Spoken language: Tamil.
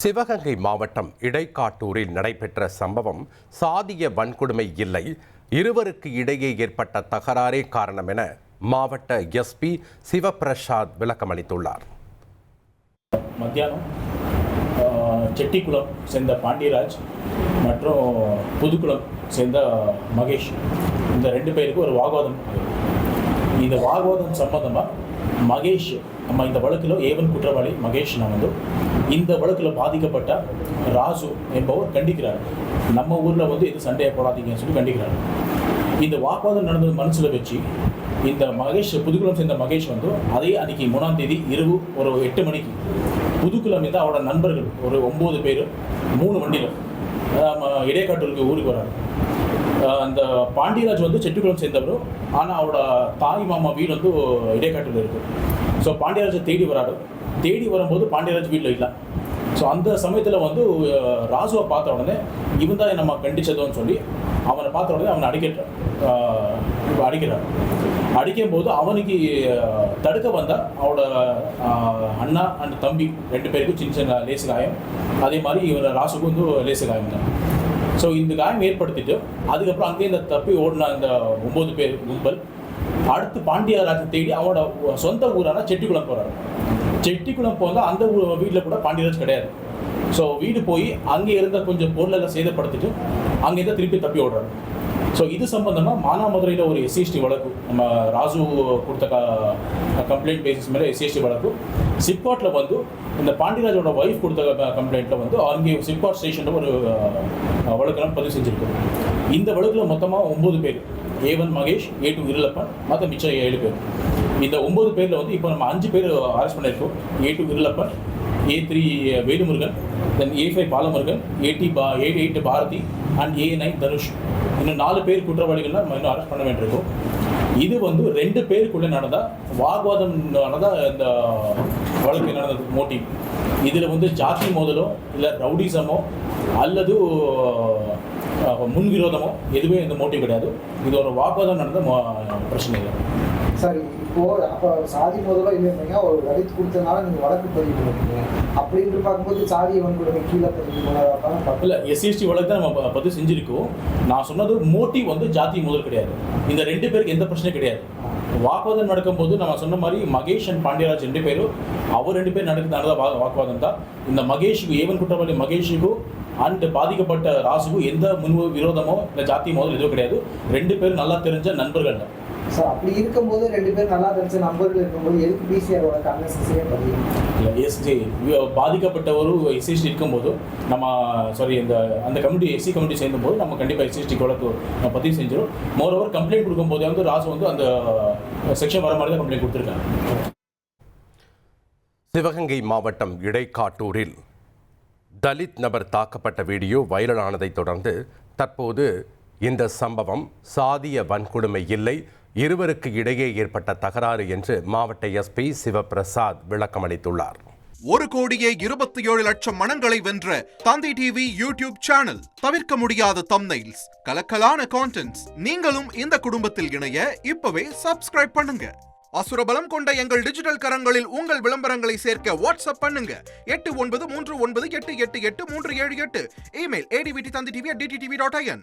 சிவகங்கை மாவட்டம் இடைக்காட்டூரில் நடைபெற்ற சம்பவம் சாதிய வன்கொடுமை இல்லை, இருவருக்கு இடையே ஏற்பட்ட தகராறே காரணம் என மாவட்ட எஸ்பி சிவபிரசாத் விளக்கமளித்துள்ளார். மத்தியானம் செட்டிக்குளம் சேர்ந்த பாண்டியராஜ் மற்றும் புதுக்குளம் சேர்ந்த மகேஷ், இந்த ரெண்டு பேருக்கு ஒரு வாக்குவாதம். இந்த வாக்குவாதம் சம்பந்தமாக மகேஷ் நம்ம இந்த வழக்கில் ஏவன் குற்றவாளி மகேஷ் இந்த வழக்கில் பாதிக்கப்பட்ட ராசு என்பவர் கண்டிக்கிறார். நம்ம ஊரில் இது சண்டையை போடாதீங்கன்னு சொல்லி கண்டிக்கிறார். இந்த வாக்குவாதம் நடந்தது மனசில் வச்சு இந்த மகேஷ், புதுக்குளம் சேர்ந்த மகேஷ் அதே அன்றைக்கி 3ஆம் தேதி இரவு ஒரு 8 மணிக்கு புதுக்குளம் அவரோட நண்பர்கள் ஒரு 9 பேர் 3 வண்டியில் இடைக்காட்டூருக்கு ஊருக்கு வராரு. அந்த பாண்டியராஜ் செட்டிக்குளம் சேர்ந்தவர், ஆனால் அவரோட தாய் மாமா வீடு இடைக்காட்டூரில் இருக்குது. ஸோ பாண்டியராஜை தேடி வராரு. தேடி வரும்போது பாண்டியராஜ் வீட்டில் இல்லை. ஸோ அந்த சமயத்தில் ராசுவை பார்த்த உடனே இவன் தான் நம்ம கண்டிச்சதுன்னு சொல்லி அவனை பார்த்த உடனே அவனை அடிக்கிறார். அடிக்கும் போது அவனுக்கு தடுக்க வந்தால் அவரோட அண்ணா அண்ட் தம்பி 2 பேருக்கும் சின்ன சின்ன லேசு காயம், அதே மாதிரி இவன் ராசுக்கு லேசு காயம் தான். ஸோ இந்த காயம் ஏற்படுத்திட்டு அதுக்கப்புறம் அங்கேயே இந்த தப்பி ஓடின இந்த 9 பேர் கும்பல் அடுத்து பாண்டியராஜை தேடி அவனோட சொந்த ஊரான செட்டிக்குளம் போகிறாரு. செட்டிக்குளம் போனால் அந்த வீட்டில் கூட பாண்டியராஜ் கிடையாது. ஸோ வீடு போய் அங்கே இருந்த கொஞ்சம் பொருளெல்லாம் சேதப்படுத்திட்டு அங்கேருந்து திருப்பி தப்பி ஓடுறாரு. ஸோ இது சம்பந்தமாக மானாமதுரையில் ஒரு SCST வழக்கு, நம்ம ராசு கொடுத்த கம்ப்ளைண்ட் பேசிஸ் மேலே SCST வழக்கு, சிப்காட்டில் இந்த பாண்டியராஜோட ஒய்ஃப் கொடுத்த கம்ப்ளைண்ட்டில் அங்கே சிப்காட் ஸ்டேஷனில் ஒரு வழக்கெல்லாம் பதிவு செஞ்சுருக்கோம். இந்த வழக்கில் மொத்தமாக 9 பேர், A1 மகேஷ், A2 இருளப்பன், மற்ற மிச்சம் 7 பேர். இந்த 9 பேரில் இப்போ நம்ம 5 பேர் அரெஸ்ட் பண்ணியிருக்கோம். A2 Irulappan, A3 Velumurugan, then A5 Balamurugan, A8 Bharathi and A9 Dhanush. இன்னும் 4 பேர் குற்றவாளிகள்லாம் நம்ம இன்னும் அரெஸ்ட் பண்ண வேண்டியிருக்கோம். இது 2 பேருக்குள்ளே நடந்தால் வாக்குவாதம் நடந்தால் இந்த வழக்கு நடந்தது மோட்டிவ். இதில் ஜாதி மோதலோ இல்லை ரவுடிசமோ அல்லது முன்விரோதமோ எதுவுமே இந்த மோட்டிவ் கிடையாது. இது ஒரு வாக்குவாதம் நடந்த பிரச்சனை இல்லை. சரி, இப்போது அப்போ சாதி மோதலோ இல்லைங்க, ஒரு தலித் கொடுத்ததுனால நீங்கள் வழக்கு பதிவு பண்ணிருக்கீங்க. அப்படின்னு பார்க்கும்போது சாதியை வன்கொடுமை கீழே பதிவு பண்ணாதான் இல்லை, SCST வழக்கு தான் நம்ம பதிவு செஞ்சுருக்கோம். நான் சொன்னது மோட்டிவ் ஜாதி மோதல் கிடையாது. இந்த 2 பேருக்கு எந்த பிரச்சனையும் கிடையாது. வாக்குவாதம் நடக்கும்போது நம்ம சொன்ன மாதிரி மகேஷ் அண்ட் பாண்டியராஜ் 2 பேரும் அவர் 2 பேர் நடந்த வாக்குவாதம் தான். இந்த மகேஷுக்கு ஏவன் குற்றவாளி மகேஷுக்கும் அண்ட் பாதிக்கப்பட்ட ராசுக்கும் எந்த விரோதமோ இல்லை ஜாதி மோதல் எதுவும் கிடையாது. 2 பேரும் நல்லா தெரிஞ்ச நண்பர்கள் தான். சார், அப்படி இருக்கும்போது 2 பேர் நல்லா தெரிஞ்ச நண்பர்கள் இருக்கும்போது எதுக்கு PCR அன்னெசரியாக பதிவு? பாதிக்கப்பட்ட ஒரு SCST இருக்கும்போது நம்ம அந்த கமிட்டி SC கமிட்டி சேர்ந்தபோது நம்ம கண்டிப்பாக SCST வழக்கு பதிவு செஞ்சிடும். மோரோவர் கம்ப்ளைண்ட் கொடுக்கும்போது ராசு அந்த செக்ஷன் வர மாதிரி தான் கம்ப்ளைண்ட் கொடுத்துருக்காங்க. சிவகங்கை மாவட்டம் இடைக்காட்டூரில் தலித் நபர் தாக்கப்பட்ட வீடியோ வைரலானதைத் தொடர்ந்து தற்போது இந்த சம்பவம் சாதிய வன்கொடுமை இல்லை, இருவருக்கு இடையே ஏற்பட்ட தகராறு என்று மாவட்ட எஸ்பி சிவபிரசாத் விளக்கமளித்துள்ளார். 1,27,00,000 மனங்களை வென்ற தந்தி டிவி யூடியூப் சேனல். தவிர்க்க முடியாத தம்ப்நெயில்ஸ், கலக்கலான கான்டென்ட்ஸ். நீங்களும் இந்த குடும்பத்தில் இணைய இப்பவே சப்ஸ்கிரைப் பண்ணுங்க. அசுரபலம் கொண்ட எங்கள் டிஜிட்டல் கரங்களில் உங்கள் விளம்பரங்களை சேர்க்க வாட்ஸ்அப் பண்ணுங்க. 893988883778. Email advtthanditv@dttv.in.